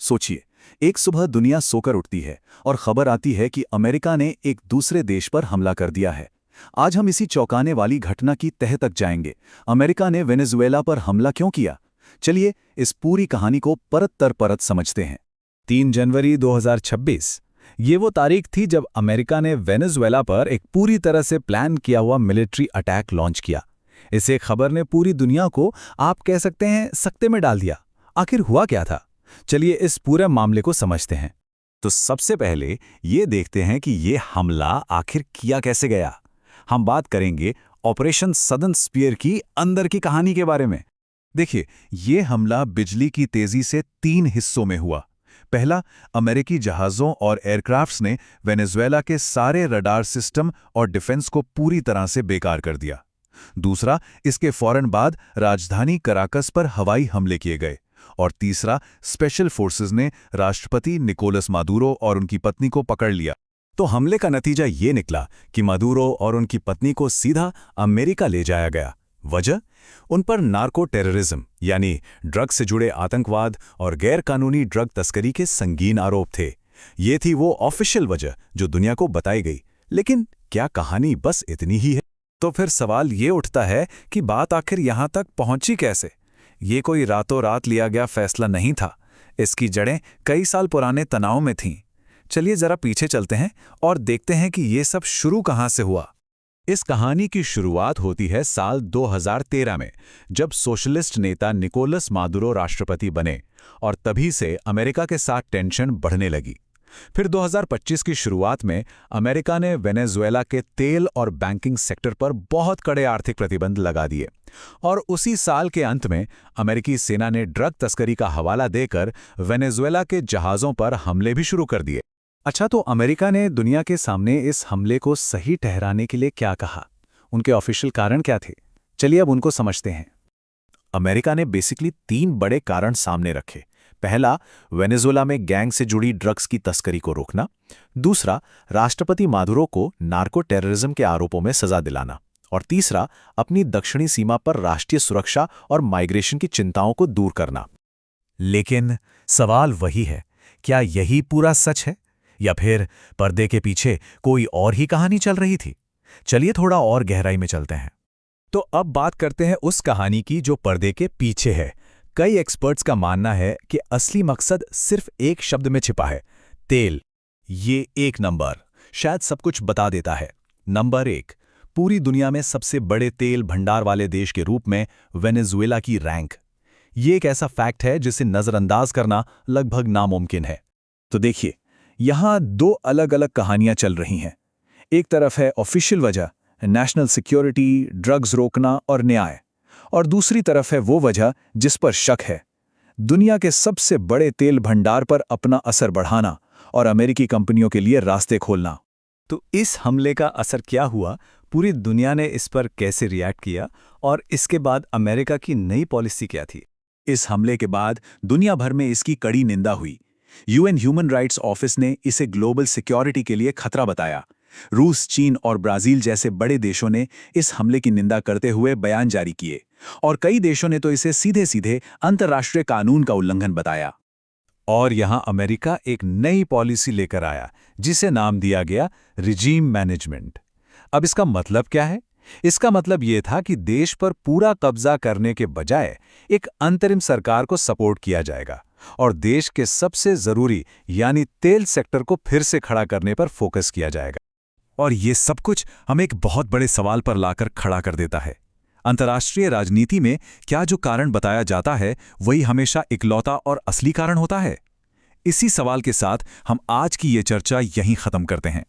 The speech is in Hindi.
सोचिए, एक सुबह दुनिया सोकर उठती है और खबर आती है कि अमेरिका ने एक दूसरे देश पर हमला कर दिया है। आज हम इसी चौंकाने वाली घटना की तह तक जाएंगे। अमेरिका ने वेनेजुएला पर हमला क्यों किया? चलिए इस पूरी कहानी को परत दर परत समझते हैं। 3 जनवरी 2026 ये वो तारीख थी जब अमेरिका ने वेनेजुएला पर एक पूरी तरह से प्लान किया हुआ मिलिट्री अटैक लॉन्च किया। इस एक खबर ने पूरी दुनिया को, आप कह सकते हैं, सकते में डाल दिया। आखिर हुआ क्या था? चलिए इस पूरे मामले को समझते हैं। तो सबसे पहले ये देखते हैं कि ये हमला आखिर किया कैसे गया। हम बात करेंगे ऑपरेशन सदर्न स्पीयर की अंदर की कहानी के बारे में। देखिए, ये हमला बिजली की तेजी से 3 हिस्सों में हुआ। पहला, अमेरिकी जहाज़ों और एयरक्राफ्ट्स ने वेनेजुएला के सारे रडार सिस्टम और डिफेंस को पूरी तरह से बेकार कर दिया। दूसरा, इसके फौरन बाद राजधानी कराकस पर हवाई हमले किए गए। और तीसरा, स्पेशल फोर्सेस ने राष्ट्रपति निकोलस मादुरो और उनकी पत्नी को पकड़ लिया। तो हमले का नतीजा ये निकला कि मादुरो और उनकी पत्नी को सीधा अमेरिका ले जाया गया। वजह? उन पर नार्को टेररिज्म यानी ड्रग से जुड़े आतंकवाद और गैरकानूनी ड्रग तस्करी के संगीन आरोप थे। ये थी वो ऑफिशियल वजह जो दुनिया को बताई गई। लेकिन क्या कहानी बस इतनी ही है? तो फिर सवाल ये उठता है कि बात आखिर यहाँ तक पहुंची कैसे? ये कोई रातों रात लिया गया फैसला नहीं था। इसकी जड़ें कई साल पुराने तनाव में थीं। चलिए जरा पीछे चलते हैं और देखते हैं कि ये सब शुरू कहाँ से हुआ। इस कहानी की शुरुआत होती है साल 2013 में, जब सोशलिस्ट नेता निकोलस मादुरो राष्ट्रपति बने और तभी से अमेरिका के साथ टेंशन बढ़ने लगी। फिर 2025 की शुरुआत में अमेरिका ने वेनेजुएला के तेल और बैंकिंग सेक्टर पर बहुत कड़े आर्थिक प्रतिबंध लगा दिए। और उसी साल के अंत में अमेरिकी सेना ने ड्रग तस्करी का हवाला देकर वेनेजुएला के जहाज़ों पर हमले भी शुरू कर दिए। अच्छा, तो अमेरिका ने दुनिया के सामने इस हमले को सही ठहराने के लिए क्या कहा? उनके ऑफिशियल कारण क्या थे? चलिए अब उनको समझते हैं। अमेरिका ने बेसिकली 3 बड़े कारण सामने रखे। पहला, वेनेजुएला में गैंग से जुड़ी ड्रग्स की तस्करी को रोकना। दूसरा, राष्ट्रपति मादुरो को नार्को टेररिज्म के आरोपों में सजा दिलाना। और तीसरा, अपनी दक्षिणी सीमा पर राष्ट्रीय सुरक्षा और माइग्रेशन की चिंताओं को दूर करना। लेकिन सवाल वही है, क्या यही पूरा सच है या फिर पर्दे के पीछे कोई और ही कहानी चल रही थी? चलिए थोड़ा और गहराई में चलते हैं। तो अब बात करते हैं उस कहानी की जो पर्दे के पीछे है। कई एक्सपर्ट्स का मानना है कि असली मकसद सिर्फ एक शब्द में छिपा है, तेल। ये एक नंबर शायद सब कुछ बता देता है। नंबर 1, पूरी दुनिया में सबसे बड़े तेल भंडार वाले देश के रूप में वेनेजुएला की रैंक। ये एक ऐसा फैक्ट है जिसे नज़रअंदाज करना लगभग नामुमकिन है। तो देखिए, यहाँ 2 अलग अलग कहानियां चल रही हैं। एक तरफ है ऑफिशियल वजह, नेशनल सिक्योरिटी, ड्रग्स रोकना और न्याय। और दूसरी तरफ है वो वजह जिस पर शक है, दुनिया के सबसे बड़े तेल भंडार पर अपना असर बढ़ाना और अमेरिकी कंपनियों के लिए रास्ते खोलना। तो इस हमले का असर क्या हुआ? पूरी दुनिया ने इस पर कैसे रिएक्ट किया और इसके बाद अमेरिका की नई पॉलिसी क्या थी? इस हमले के बाद दुनिया भर में इसकी कड़ी निंदा हुई। यूएन ह्यूमन राइट्स ऑफिस ने इसे ग्लोबल सिक्योरिटी के लिए खतरा बताया। रूस, चीन और ब्राजील जैसे बड़े देशों ने इस हमले की निंदा करते हुए बयान जारी किए और कई देशों ने तो इसे सीधे सीधे अंतर्राष्ट्रीय कानून का उल्लंघन बताया। और यहां अमेरिका एक नई पॉलिसी लेकर आया जिसे नाम दिया गया रिजीम मैनेजमेंट। अब इसका मतलब क्या है? इसका मतलब यह था कि देश पर पूरा कब्जा करने के बजाय एक अंतरिम सरकार को सपोर्ट किया जाएगा और देश के सबसे जरूरी यानी तेल सेक्टर को फिर से खड़ा करने पर फोकस किया जाएगा। और ये सब कुछ हमें एक बहुत बड़े सवाल पर लाकर खड़ा कर देता है। अंतर्राष्ट्रीय राजनीति में क्या जो कारण बताया जाता है वही हमेशा इकलौता और असली कारण होता है? इसी सवाल के साथ हम आज की ये चर्चा यहीं खत्म करते हैं।